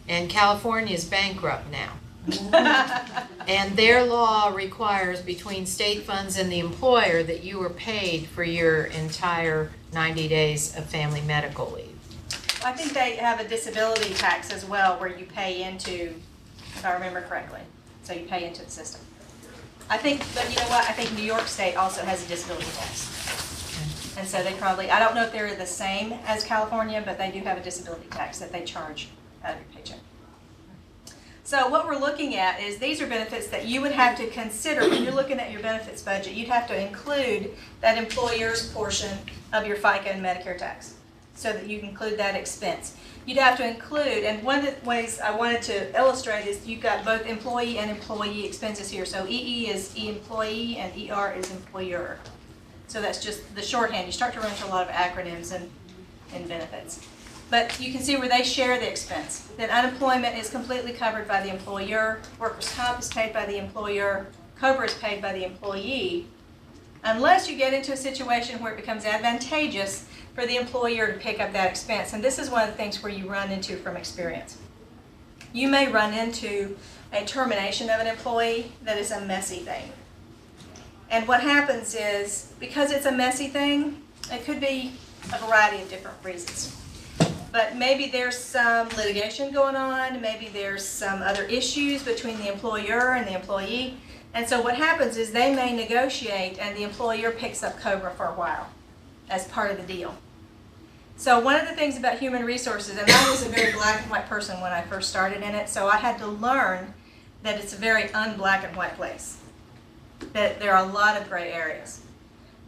And California is bankrupt now. And their law requires between state funds and the employer that you are paid for your entire 90 days of family medical leave. I think they have a disability tax as well where you pay into, if I remember correctly. So you pay into the system. I think, but you know what, I think New York State also has a disability tax. And so they probably, I don't know if they're the same as California, but they do have a disability tax that they charge out of your paycheck. So what we're looking at is these are benefits that you would have to consider when you're looking at your benefits budget. You'd have to include that employer's portion of your FICA and Medicare tax so that you can include that expense. You'd have to include, and one of the ways I wanted to illustrate is you've got both employee and employee expenses here. So EE is employee and ER is employer. So that's just the shorthand. You start to run into a lot of acronyms and benefits. But you can see where they share the expense. That unemployment is completely covered by the employer, workers' comp is paid by the employer, COBRA is paid by the employee, unless you get into a situation where it becomes advantageous for the employer to pick up that expense. And this is one of the things where you run into from experience. You may run into a termination of an employee that is a messy thing. And what happens is, because it's a messy thing, it could be a variety of different reasons. But maybe there's some litigation going on, maybe there's some other issues between the employer and the employee. And so what happens is they may negotiate and the employer picks up COBRA for a while as part of the deal. So one of the things about human resources, and I was a very black and white person when I first started in it, so I had to learn that it's a very un-black and white place, that there are a lot of gray areas.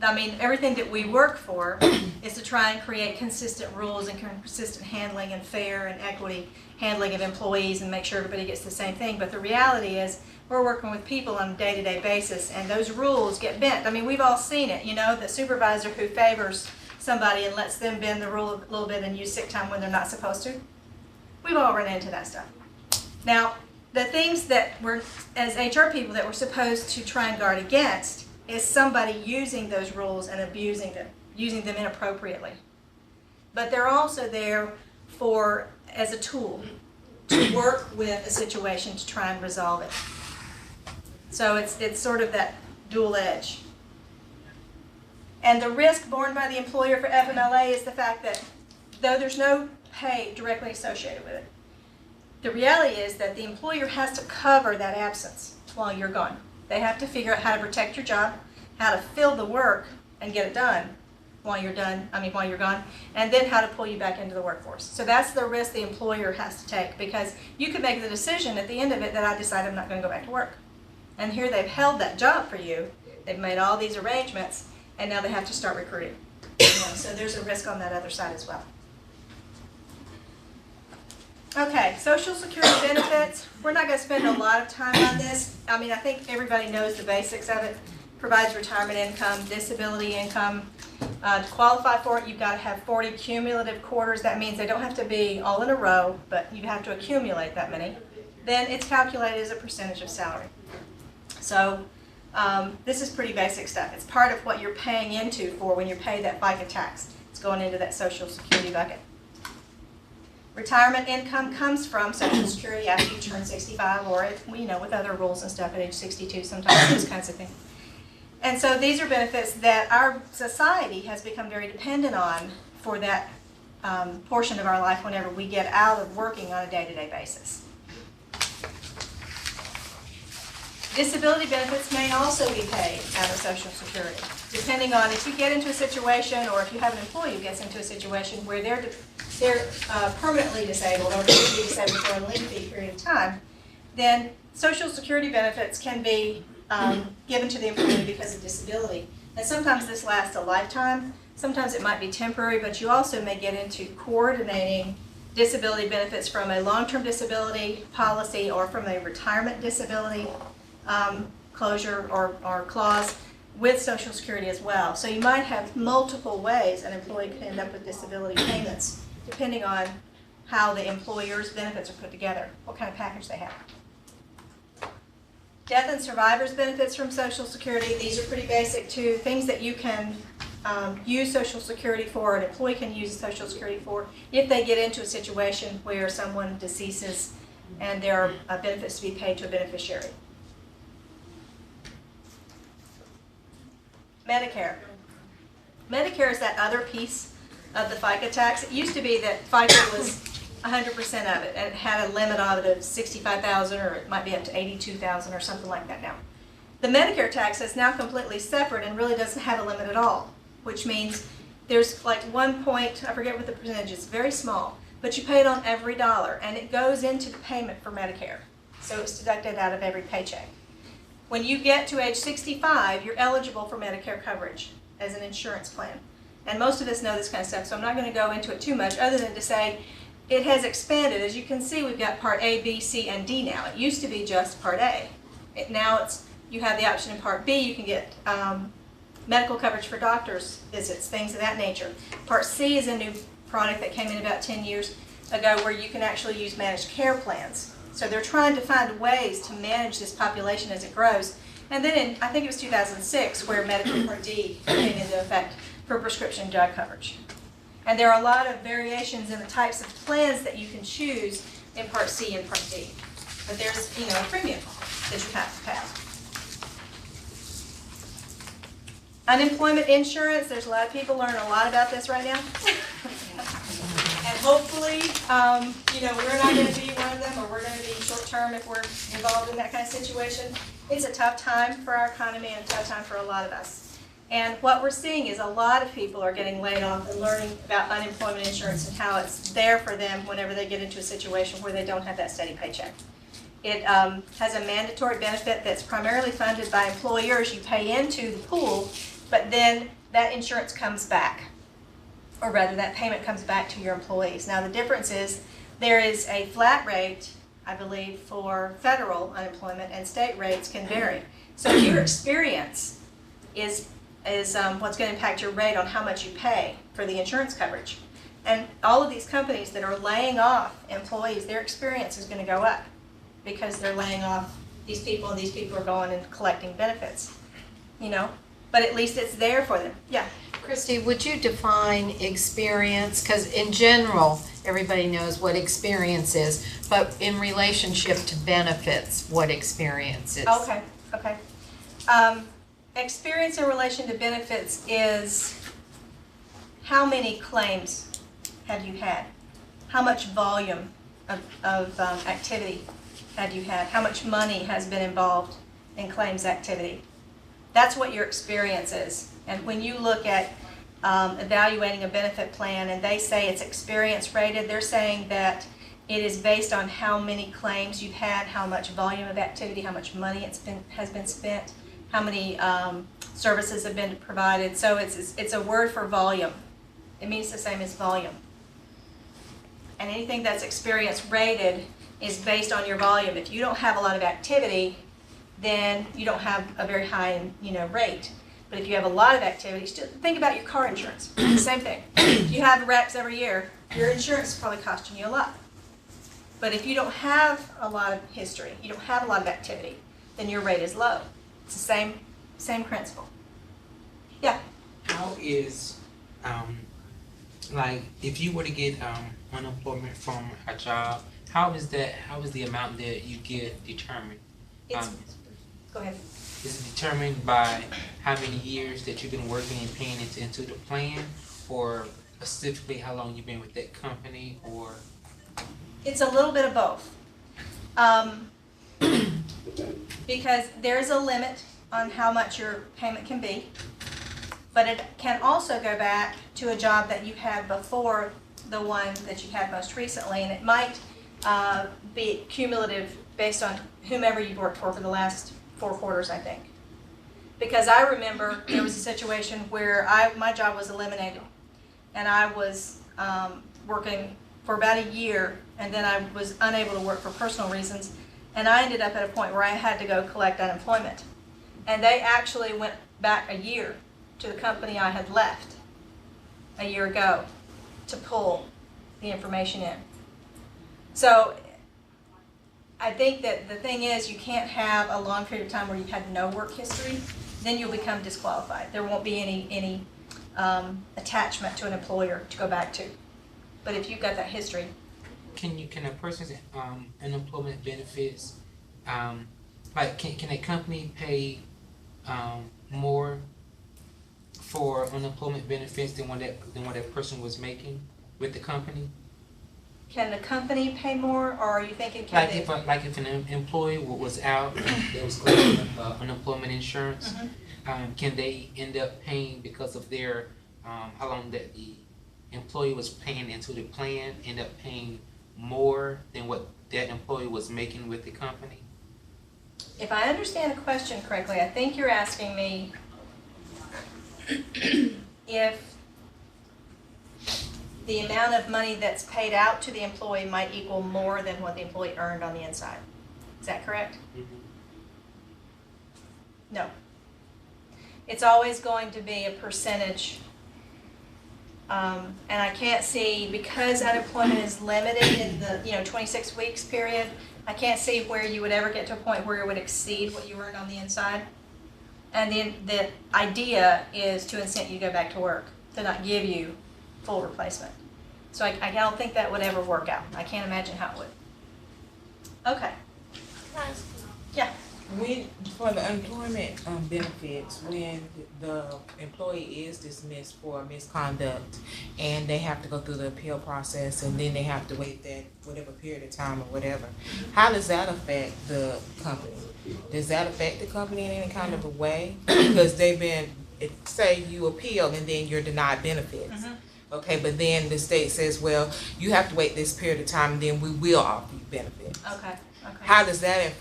I mean, everything that we work for is to try and create consistent rules and consistent handling and fair and equity handling of employees and make sure everybody gets the same thing. But the reality is we're working with people on a day-to-day basis and those rules get bent. I mean, we've all seen it, you know, the supervisor who favors somebody and lets them bend the rule a little bit and use sick time when they're not supposed to. We've all run into that stuff. Now, the things that we're, as HR people, that we're supposed to try and guard against is somebody using those rules and abusing them, using them inappropriately. But they're also there for, as a tool, to work with a situation to try and resolve it. So it's sort of that dual edge. And the risk borne by the employer for FMLA is the fact that though there's no pay directly associated with it, the reality is that the employer has to cover that absence while you're gone. They have to figure out how to protect your job, how to fill the work and get it done while you're gone, and then how to pull you back into the workforce. So that's the risk the employer has to take, because you could make the decision at the end of it that I decide I'm not going to go back to work. And here they've held that job for you, they've made all these arrangements, and now they have to start recruiting. So there's a risk on that other side as well. Okay, Social Security benefits. We're not going to spend a lot of time on this. I mean, I think everybody knows the basics of it. Provides retirement income, disability income. To qualify for it, you've got to have 40 cumulative quarters. That means they don't have to be all in a row, but you have to accumulate that many. Then it's calculated as a percentage of salary. So this is pretty basic stuff. It's part of what you're paying into for when you pay that FICA tax. It's going into that Social Security bucket. Retirement income comes from Social Security after you turn 65, or with other rules and stuff at age 62 sometimes, those kinds of things. And so these are benefits that our society has become very dependent on for that portion of our life whenever we get out of working on a day-to-day basis. Disability benefits may also be paid out of Social Security, depending on if you get into a situation, or if you have an employee who gets into a situation where they're permanently disabled or could be disabled for a lengthy period of time, then Social Security benefits can be given to the employee because of disability. And sometimes this lasts a lifetime. Sometimes it might be temporary, but you also may get into coordinating disability benefits from a long-term disability policy or from a retirement disability closure or clause with Social Security as well. So you might have multiple ways an employee can end up with disability payments depending on how the employer's benefits are put together, what kind of package they have. Death and survivors benefits from Social Security, these are pretty basic too, things that you can use Social Security for, an employee can use Social Security for, if they get into a situation where someone deceases and there are benefits to be paid to a beneficiary. Medicare. Medicare is that other piece of the FICA tax. It used to be that FICA was 100% of it, and it had a limit of it of $65,000, or it might be up to $82,000 or something like that now. The Medicare tax is now completely separate and really doesn't have a limit at all, which means there's like 1 point, I forget what the percentage is, very small, but you pay it on every dollar, and it goes into the payment for Medicare. So it's deducted out of every paycheck. When you get to age 65, you're eligible for Medicare coverage as an insurance plan. And most of us know this kind of stuff, so I'm not going to go into it too much other than to say it has expanded. As you can see, we've got Part A, B, C, and D now. It used to be just Part A. Now you have the option in Part B. You can get medical coverage for doctors' visits, things of that nature. Part C is a new product that came in about 10 years ago where you can actually use managed care plans. So they're trying to find ways to manage this population as it grows. And then in, I think it was 2006, where Medicare Part D came into effect for prescription drug coverage. And there are a lot of variations in the types of plans that you can choose in Part C and Part D. But there's, a premium that you have to pay. Unemployment insurance, there's a lot of people learning a lot about this right now. And hopefully, we're not going to be one of them, or we're going to be short-term if we're involved in that kind of situation. It's a tough time for our economy and a tough time for a lot of us. And what we're seeing is a lot of people are getting laid off and learning about unemployment insurance and how it's there for them whenever they get into a situation where they don't have that steady paycheck. It has a mandatory benefit that's primarily funded by employers. You pay into the pool, but then that insurance comes back, or rather that payment comes back to your employees. Now the difference is there is a flat rate, I believe, for federal unemployment, and state rates can vary. So your experience is what's going to impact your rate on how much you pay for the insurance coverage. And all of these companies that are laying off employees, their experience is going to go up because they're laying off these people, and these people are going and collecting benefits, But at least it's there for them. Yeah. Christy, would you define experience? Because in general, everybody knows what experience is, but in relationship to benefits, what experience is? Okay. Experience in relation to benefits is how many claims have you had? How much volume of activity have you had? How much money has been involved in claims activity? That's what your experience is. And when you look at evaluating a benefit plan and they say it's experience rated, they're saying that it is based on how many claims you've had, how much volume of activity, how much money has been spent, how many services have been provided. So it's a word for volume. It means the same as volume. And anything that's experience rated is based on your volume. If you don't have a lot of activity, then you don't have a very high rate. But if you have a lot of activity, think about your car insurance. Same thing. If you have wrecks every year, your insurance is probably costing you a lot. But if you don't have a lot of history, you don't have a lot of activity, then your rate is low. It's the same principle. Yeah. How is if you were to get unemployment from a job, how is the amount that you get determined? Go ahead. Is it determined by how many years that you've been working and paying into the plan, or specifically how long you've been with that company, or? It's a little bit of both. Because there's a limit on how much your payment can be, but it can also go back to a job that you had before the one that you had most recently, and it might be cumulative based on whomever you've worked for the last 4 quarters, I think. Because I remember there was a situation where my job was eliminated, and I was working for about a year, and then I was unable to work for personal reasons, and I ended up at a point where I had to go collect unemployment. And they actually went back a year to the company I had left a year ago to pull the information in. So I think that the thing is, you can't have a long period of time where you've had no work history, then you'll become disqualified. There won't be any attachment to an employer to go back to. But if you've got that history, Can a person's unemployment benefits, like can a company pay more for unemployment benefits than what that person was making with the company? can the company pay more, or are you thinking can Like if an employee was out and they was collecting unemployment insurance, can they end up paying because of their how long that the employee was paying into the plan, end up paying more than what that employee was making with the company? If I understand the question correctly, I think you're asking me if the amount of money that's paid out to the employee might equal more than what the employee earned on the inside. Is that correct? No. It's always going to be a percentage. And I can't see, because unemployment is limited in the 26 weeks period, I can't see where you would ever get to a point where it would exceed what you earned on the inside. And the idea is to incent you to go back to work, to not give you full replacement. So I don't think that would ever work out. I can't imagine how it would. Okay. Yeah. When, for the unemployment benefits, when the employee is dismissed for misconduct and they have to go through the appeal process and then they have to wait that whatever period of time or whatever, how does that affect the company? Does that affect the company in any kind of a way? Because they've been, say you appeal and then you're denied benefits. Okay, but then the state says, well, you have to wait this period of time and then we will offer you benefits. Okay. How does that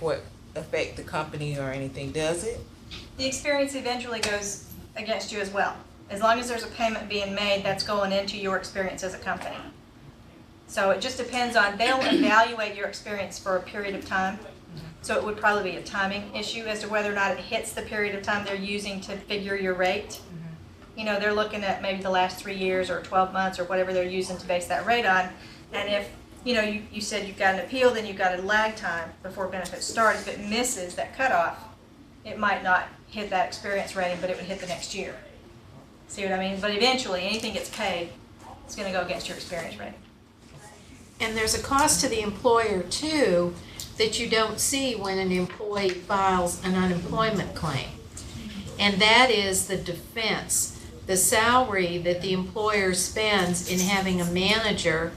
affect the company or anything, does it? The experience eventually goes against you as well. As long as there's a payment being made, that's going into your experience as a company. So it just depends on, they'll evaluate your experience for a period of time. So it would probably be a timing issue as to whether or not it hits the period of time they're using to figure your rate. You know, they're looking at maybe the last 3 years or 12 months or whatever they're using to base that rate on. And if, you said you've got an appeal, then you've got a lag time before benefits start. If it misses that cutoff, it might not hit that experience rating, but it would hit the next year. See what I mean? But eventually, anything gets paid, it's going to go against your experience rating. And there's a cost to the employer too that you don't see when an employee files an unemployment claim. And that is the defense, the salary that the employer spends in having a manager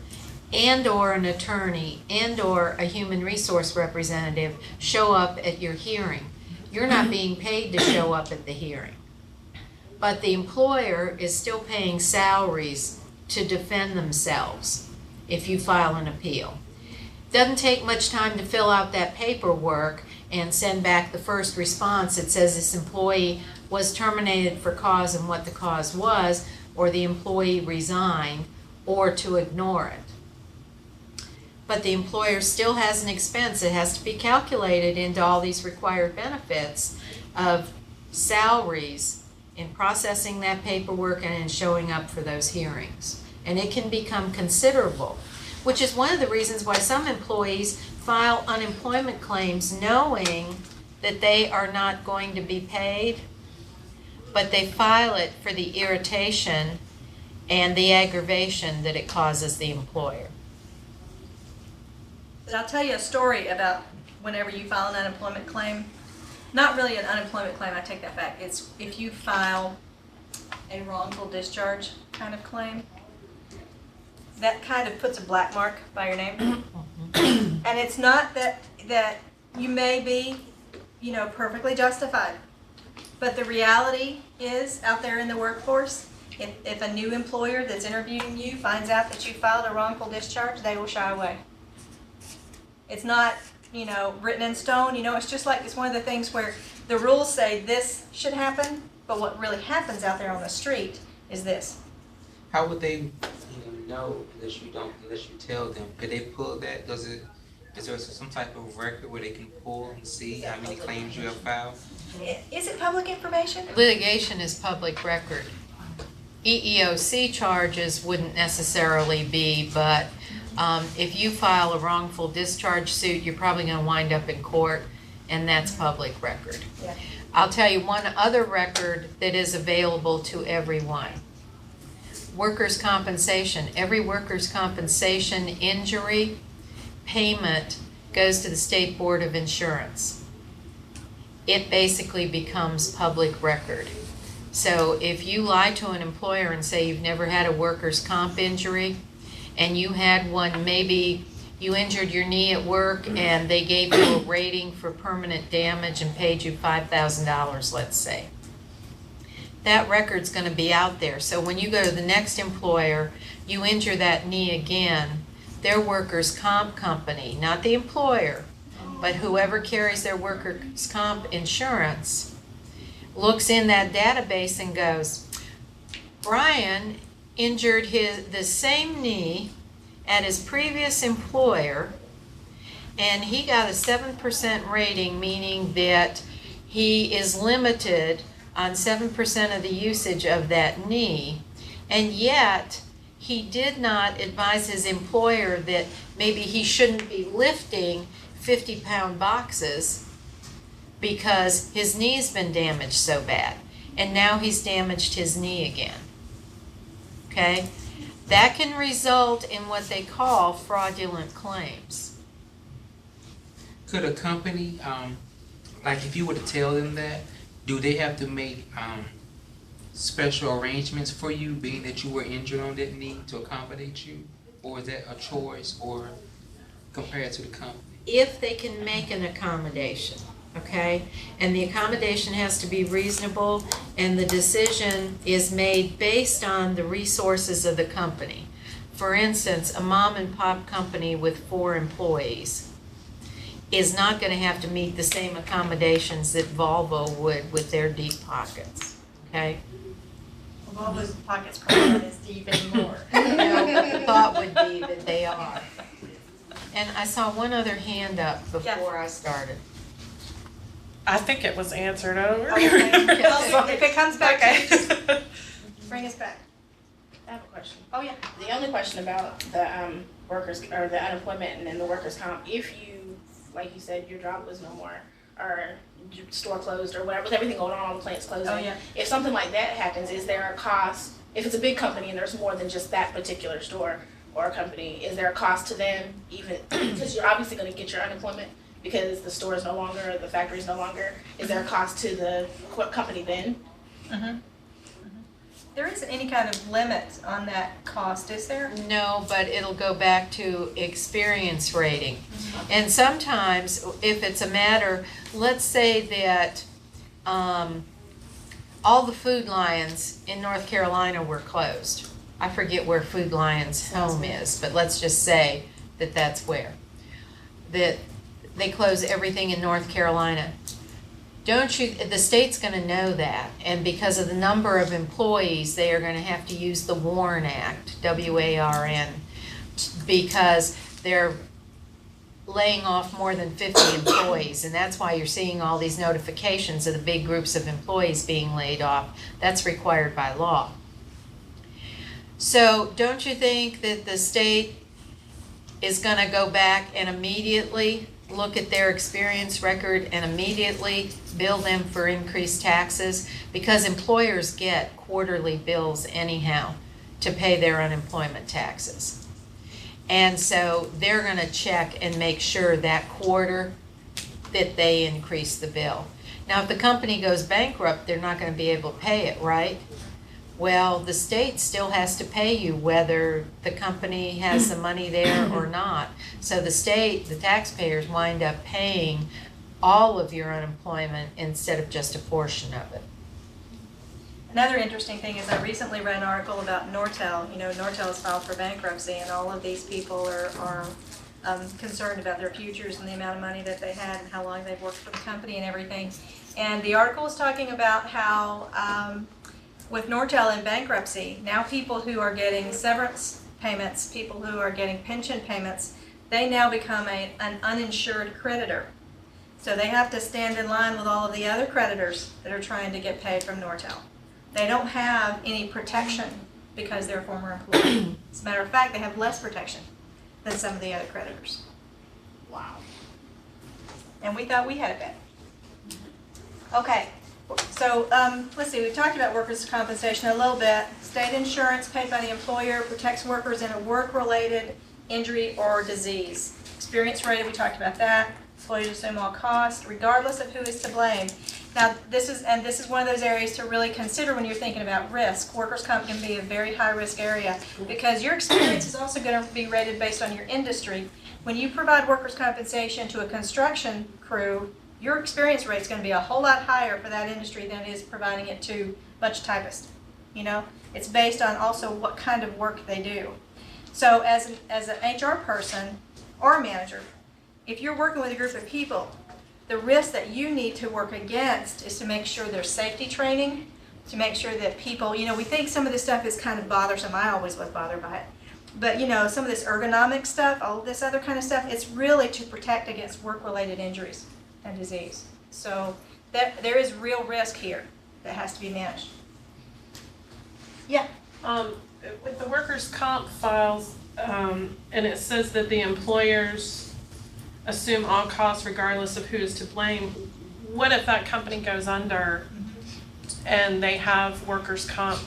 and or an attorney and or a human resource representative show up at your hearing. You're not being paid to show up at the hearing. But the employer is still paying salaries to defend themselves if you file an appeal. Doesn't take much time to fill out that paperwork and send back the first response that says this employee was terminated for cause and what the cause was, or the employee resigned, or to ignore it. But the employer still has an expense. It has to be calculated into all these required benefits of salaries in processing that paperwork and in showing up for those hearings. And it can become considerable, which is one of the reasons why some employees file unemployment claims knowing that they are not going to be paid, but they file it for the irritation and the aggravation that it causes the employer. But I'll tell you a story about whenever you file an unemployment claim. Not really an unemployment claim, I take that back. It's if you file a wrongful discharge kind of claim, that kind of puts a black mark by your name. And it's not that you may be, perfectly justified. But the reality is, out there in the workforce, if a new employer that's interviewing you finds out that you filed a wrongful discharge, they will shy away. It's not, written in stone. It's just like, it's one of the things where the rules say this should happen, but what really happens out there on the street is this. How would they know unless you tell them? Could they pull that? Is there some type of record where they can pull and see how many claims you have filed? Is it public information? Litigation is public record. EEOC charges wouldn't necessarily be, but if you file a wrongful discharge suit, you're probably going to wind up in court, and that's public record. Yeah. I'll tell you one other record that is available to everyone. workers' compensation, every workers' compensation injury payment goes to the State Board of Insurance. It basically becomes public record. So if you lie to an employer and say you've never had a workers' comp injury, and you had one, maybe you injured your knee at work and they gave you a rating for permanent damage and paid you $5,000, let's say. That record's going to be out there. So when you go to the next employer, you injure that knee again, their workers' comp company, not the employer, but whoever carries their workers' comp insurance, looks in that database and goes, Brian injured the same knee at his previous employer, and he got a 7% rating, meaning that he is limited on 7% of the usage of that knee, and yet he did not advise his employer that maybe he shouldn't be lifting 50-pound boxes because his knee's been damaged so bad, and now he's damaged his knee again. Okay? That can result in what they call fraudulent claims. Could a company, like if you were to tell them that, do they have to make special arrangements for you, being that you were injured on that knee, to accommodate you? Or is that a choice, or compared to the company? If they can make an accommodation, okay? And the accommodation has to be reasonable, and the decision is made based on the resources of the company. For instance, a mom and pop company with 4 employees is not going to have to meet the same accommodations that Volvo would with their deep pockets, okay? Well, those pockets probably aren't as deep anymore. No, but the thought would be that they are. And I saw one other hand up before I started. I think it was answered over. Okay. Well, if it comes back to you, just bring us back. I have a question. Oh, yeah. The only question about the workers, or the unemployment and then the workers' comp, if you, like you said, your job was no more, or your store closed, or whatever, with everything going on, all the plants closing. Oh, yeah. If something like that happens, is there a cost, if it's a big company and there's more than just that particular store or company, is there a cost to them, even, because you're obviously gonna get your unemployment because the store is no longer, or the factory is no longer, is there a cost to the company then? There isn't any kind of limit on that cost, is there? No, but it'll go back to experience rating. And sometimes, if it's a matter, let's say that all the Food Lions in North Carolina were closed. I forget where Food Lion's home is, but let's just say that that's where. That they close everything in North Carolina. The state's gonna know that, and because of the number of employees, they are gonna have to use the WARN Act, W-A-R-N, because they're laying off more than 50 employees, and that's why you're seeing all these notifications of the big groups of employees being laid off. That's required by law. So don't you think that the state is gonna go back and immediately look at their experience record and immediately bill them for increased taxes? Because employers get quarterly bills anyhow to pay their unemployment taxes. And so they're going to check and make sure that quarter that they increase the bill. Now, if the company goes bankrupt, they're not going to be able to pay it, right? Well, the state still has to pay you whether the company has the money there or not. So the state, the taxpayers, wind up paying all of your unemployment instead of just a portion of it. Another interesting thing is I recently read an article about Nortel. You know, Nortel has filed for bankruptcy, and all of these people are concerned about their futures and the amount of money that they had and how long they've worked for the company and everything. And the article was talking about how with Nortel in bankruptcy, now people who are getting severance payments, people who are getting pension payments, they now become an uninsured creditor. So they have to stand in line with all of the other creditors that are trying to get paid from Nortel. They don't have any protection because they're a former employee. As a matter of fact, they have less protection than some of the other creditors. Wow. And we thought we had it bad. Okay, so let's see, we talked about workers' compensation a little bit. State insurance paid by the employer protects workers in a work-related injury or disease. Experience rated, we talked about that. Employees assume all costs, regardless of who is to blame. Now, this is one of those areas to really consider when you're thinking about risk. Workers' comp can be a very high-risk area because your experience is also going to be rated based on your industry. When you provide workers' compensation to a construction crew, your experience rate is going to be a whole lot higher for that industry than it is providing it to a bunch of typists. You know, it's based on also what kind of work they do. So as an HR person or a manager, if you're working with a group of people, the risk that you need to work against is to make sure there's safety training, to make sure that people, you know, we think some of this stuff is kind of bothersome. I always was bothered by it. But, you know, some of this ergonomic stuff, all of this other kind of stuff, it's really to protect against work-related injuries and disease. So there is real risk here that has to be managed. Yeah. With the workers' comp files, and it says that the employers assume all costs regardless of who is to blame. What if that company goes under and they have workers' comp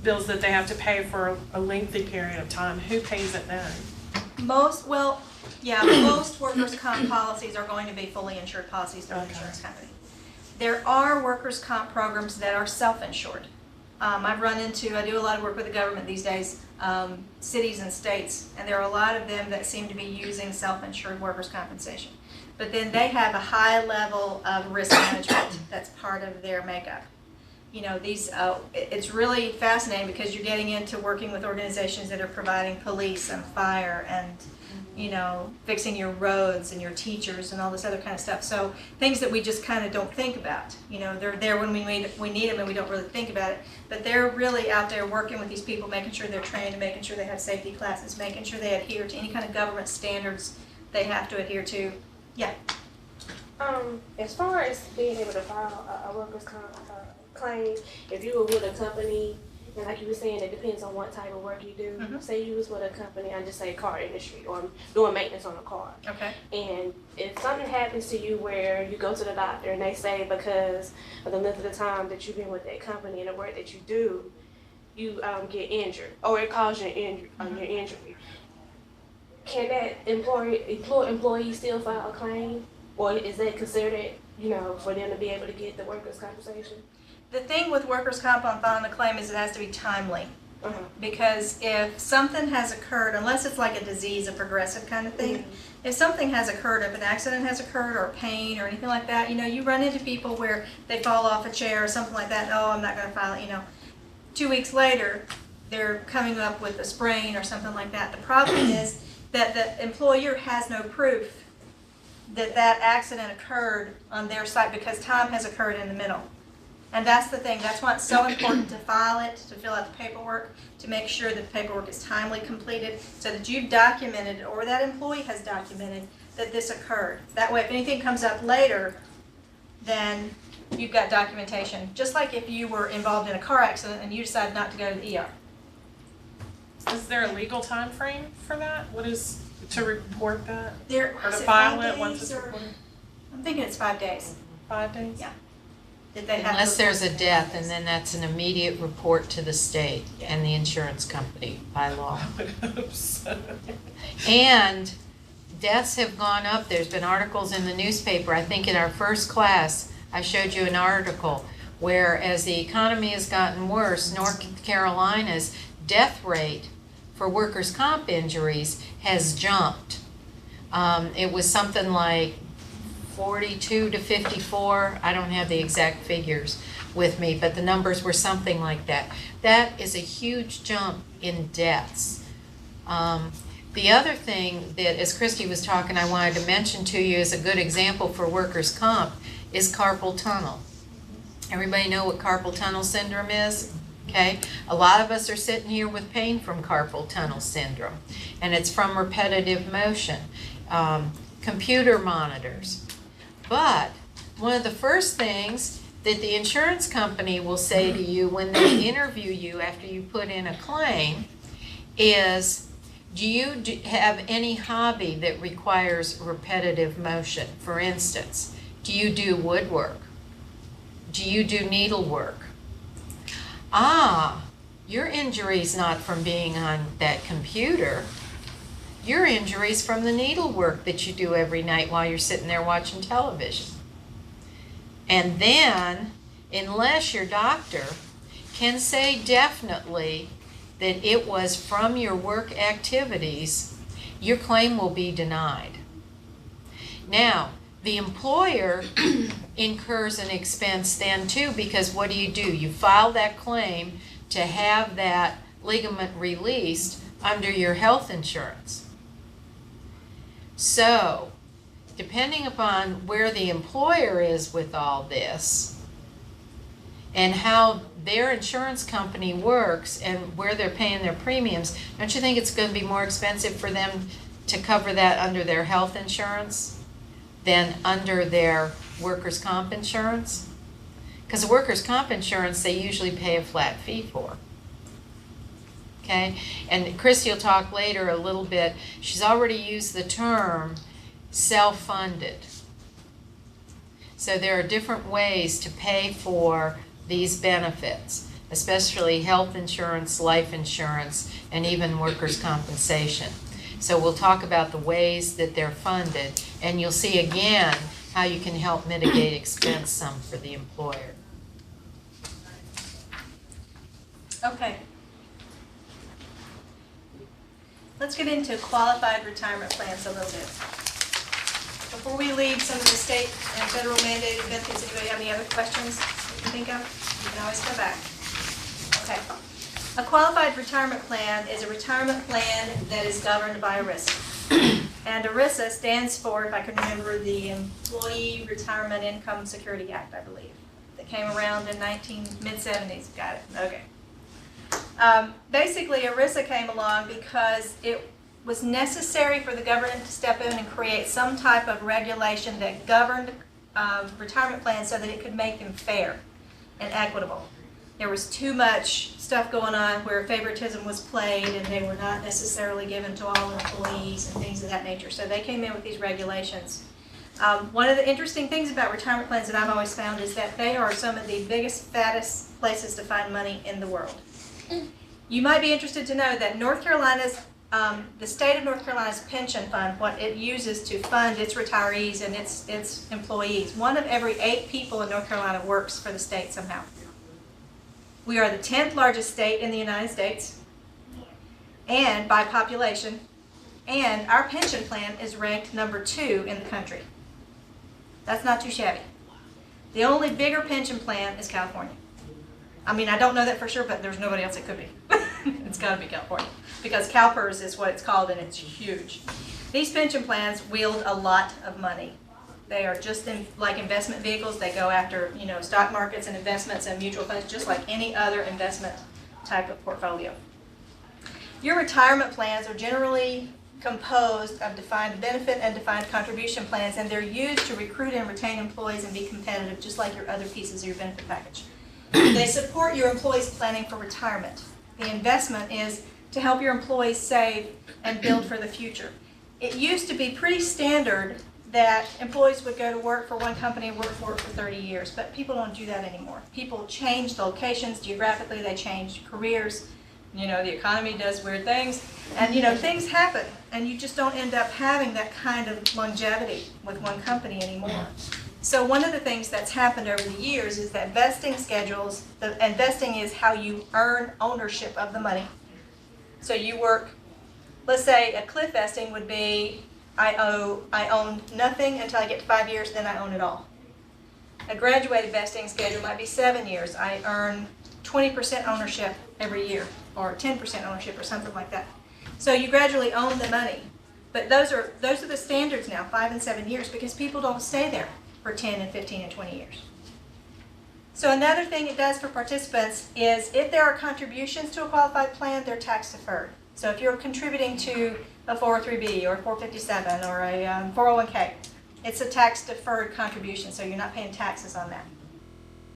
bills that they have to pay for a lengthy period of time? Who pays it then? Most workers' comp policies are going to be fully insured policies through the insurance company. There are workers' comp programs that are self-insured. I do a lot of work with the government these days, cities and states, and there are a lot of them that seem to be using self-insured workers' compensation. But then they have a high level of risk management that's part of their makeup. You know, it's really fascinating because you're getting into working with organizations that are providing police and fire and, you know, fixing your roads and your teachers and all this other kind of stuff. So things that we just kind of don't think about. You know, they're there when we need them and we don't really think about it. But they're really out there working with these people, making sure they're trained, making sure they have safety classes, making sure they adhere to any kind of government standards they have to adhere to. Yeah. As far as being able to file a workers' comp claim, if you were with a company, and like you were saying, it depends on what type of work you do. Mhm. Say you was with a company, I just say car industry, or doing maintenance on a car. Okay. And if something happens to you where you go to the doctor and they say because of the length of the time that you've been with that company and the work that you do, you get injured, or it causes your injury, can that employee still file a claim? Or is that considered, you know, for them to be able to get the workers' compensation? The thing with workers' comp on filing a claim is it has to be timely. Uh-huh. Because if something has occurred, unless it's like a disease, a progressive kind of thing, if something has occurred, if an accident has occurred or pain or anything like that, you know, you run into people where they fall off a chair or something like that, oh, I'm not going to file it, you know. 2 weeks later, they're coming up with a sprain or something like that. The problem is that the employer has no proof that that accident occurred on their site because time has occurred in the middle. And that's the thing, that's why it's so important to file it, to fill out the paperwork, to make sure that the paperwork is timely completed, so that you've documented, or that employee has documented, that this occurred. That way, if anything comes up later, then you've got documentation. Just like if you were involved in a car accident and you decide not to go to the ER. Is there a legal time frame for that? What is to report that? There, Or to is it file 5 it once days it's or- reported? I'm thinking it's 5 days. 5 days? Yeah. That they have Unless to- there's a death, and then that's an immediate report to the state and the insurance company by law. I would hope so. And deaths have gone up. There's been articles in the newspaper. I think in our first class, I showed you an article where as the economy has gotten worse, North Carolina's death rate for workers' comp injuries has jumped. It was something like 42 to 54. I don't have the exact figures with me, but the numbers were something like that. That is a huge jump in deaths. The other thing that, as Christy was talking, I wanted to mention to you as a good example for workers' comp is carpal tunnel. Everybody know what carpal tunnel syndrome is? Okay, a lot of us are sitting here with pain from carpal tunnel syndrome, and it's from repetitive motion. Computer monitors. But one of the first things that the insurance company will say to you when they interview you after you put in a claim is, do you have any hobby that requires repetitive motion? For instance, do you do woodwork? Do you do needlework? your injury's not from being on that computer. Your injury's from the needlework that you do every night while you're sitting there watching television. And then, unless your doctor can say definitely that it was from your work activities, your claim will be denied. Now, the employer incurs an expense then too, because what do? You file that claim to have that ligament released under your health insurance. So, depending upon where the employer is with all this and how their insurance company works and where they're paying their premiums, don't you think it's going to be more expensive for them to cover that under their health insurance than under their workers' comp insurance? Because workers' comp insurance, they usually pay a flat fee for. Okay? And Christy will talk later a little bit. She's already used the term self-funded. So there are different ways to pay for these benefits, especially health insurance, life insurance, and even workers' compensation. So we'll talk about the ways that they're funded, and you'll see again how you can help mitigate expense some for the employer. Okay. Let's get into qualified retirement plans a little bit. Before we leave some of the state and federal mandated benefits, anybody have any other questions you can think of? You can always come back. Okay. A qualified retirement plan is a retirement plan that is governed by ERISA. And ERISA stands for, if I can remember, the Employee Retirement Income Security Act, I believe, that came around in mid-70s. Got it. Okay. Basically, ERISA came along because it was necessary for the government to step in and create some type of regulation that governed retirement plans so that it could make them fair and equitable. There was too much stuff going on where favoritism was played and they were not necessarily given to all employees and things of that nature. So they came in with these regulations. One of the interesting things about retirement plans that I've always found is that they are some of the biggest, fattest places to find money in the world. You might be interested to know that North Carolina's, the state of North Carolina's pension fund, what it uses to fund its retirees and its employees, 1 of every 8 people in North Carolina works for the state somehow. We are the 10th largest state in the United States, and by population, and our pension plan is ranked number 2 in the country. That's not too shabby. The only bigger pension plan is California. I mean, I don't know that for sure, but there's nobody else it could be. It's got to be California, because CalPERS is what it's called, and it's huge. These pension plans wield a lot of money. They are just like investment vehicles. They go after, stock markets and investments and mutual funds, just like any other investment type of portfolio. Your retirement plans are generally composed of defined benefit and defined contribution plans, and they're used to recruit and retain employees and be competitive, just like your other pieces of your benefit package. They support your employees' planning for retirement. The investment is to help your employees save and build for the future. It used to be pretty standard that employees would go to work for one company and work for it for 30 years, but people don't do that anymore. People change locations geographically, they change careers, the economy does weird things, and things happen, and you just don't end up having that kind of longevity with one company anymore. So one of the things that's happened over the years is that vesting schedules, and vesting is how you earn ownership of the money. So you work, let's say a cliff vesting would be, I own nothing until I get to 5 years, then I own it all. A graduated vesting schedule might be 7 years. I earn 20% ownership every year, or 10% ownership, or something like that. So you gradually own the money. But those are the standards now, 5 and 7 years, because people don't stay there for 10 and 15 and 20 years. So another thing it does for participants is if there are contributions to a qualified plan, they're tax deferred. So if you're contributing to a 403B or a 457 or a 401k, it's a tax deferred contribution, so you're not paying taxes on that.